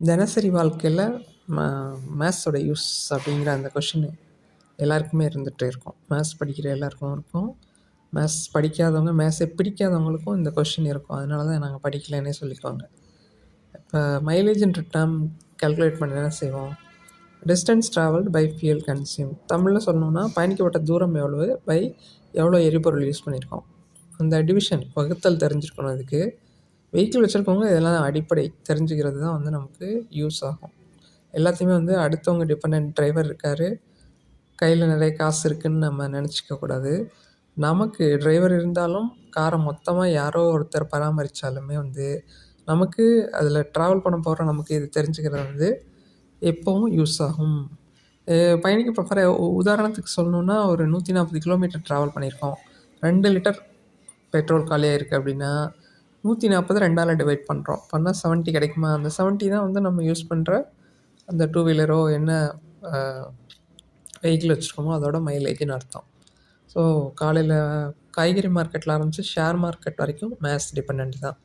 தினசரி வாழ்க்கையில் ம மேத்ஸோட யூஸ் அப்படிங்கிற அந்த கொஷின் எல்லாருக்குமே இருந்துகிட்டே இருக்கும். மேத்ஸ் படிக்கிற எல்லாருக்கும் இருக்கும். மேத்ஸ் படிக்காதவங்க, மேத்ஸே பிடிக்காதவங்களுக்கும் இந்த கொஷின் இருக்கும். அதனால தான் நாங்கள் படிக்கலைன்னே சொல்லிக்குவாங்க. இப்போ மைலேஜ்ன்ற டேர்ம் கால்குலேட் பண்ண என்ன செய்வோம்? Distance travelled by fuel consume. தமிழில் சொல்லணுன்னா பயணிக்கப்பட்ட தூரம் எவ்வளவு பை எவ்வளோ எரிபொருள் யூஸ் பண்ணியிருக்கோம். அந்த டிவிஷன் வகுத்தல் தெரிஞ்சிருக்கணும். அதுக்கு வெஹிக்கிள் வச்சுருக்கவங்க இதெல்லாம் அடிப்படை தெரிஞ்சுக்கிறது தான் வந்து நமக்கு யூஸ் ஆகும். எல்லாத்தையுமே வந்து அடுத்தவங்க டிபெண்டன்ட் டிரைவர் இருக்கார், கையில் நிறைய காசு இருக்குதுன்னு நம்ம நினச்சிக்கக்கூடாது. நமக்கு டிரைவர் இருந்தாலும் காரை மொத்தமாக யாரோ ஒருத்தர் பராமரித்தாலுமே வந்து நமக்கு அதில் ட்ராவல் பண்ண போகிற நமக்கு இது தெரிஞ்சுக்கிறது வந்து எப்போவும் யூஸ் ஆகும். பயணிக்க போகிற உதாரணத்துக்கு சொல்லணுன்னா ஒரு 140 கிலோமீட்டர் ட்ராவல் பண்ணியிருக்கோம். 2 லிட்டர் பெட்ரோல் காலியாக இருக்குது அப்படின்னா 140 2ஆல் டிவைட் பண்ணுறோம். பண்ணால் 70 கிடைக்குமா? அந்த 70 தான் வந்து நம்ம யூஸ் பண்ணுற அந்த டூ வீலரோ என்ன வெஹிக்கிள் வச்சுருக்கோமோ அதோட மைலேஜ்னு அர்த்தம். ஸோ காலையில் காய்கறி மார்க்கெட்டில் ஆரம்பித்து ஷேர் மார்க்கெட் வரைக்கும் மேத்ஸ் டிபெண்டன்ட் தான்.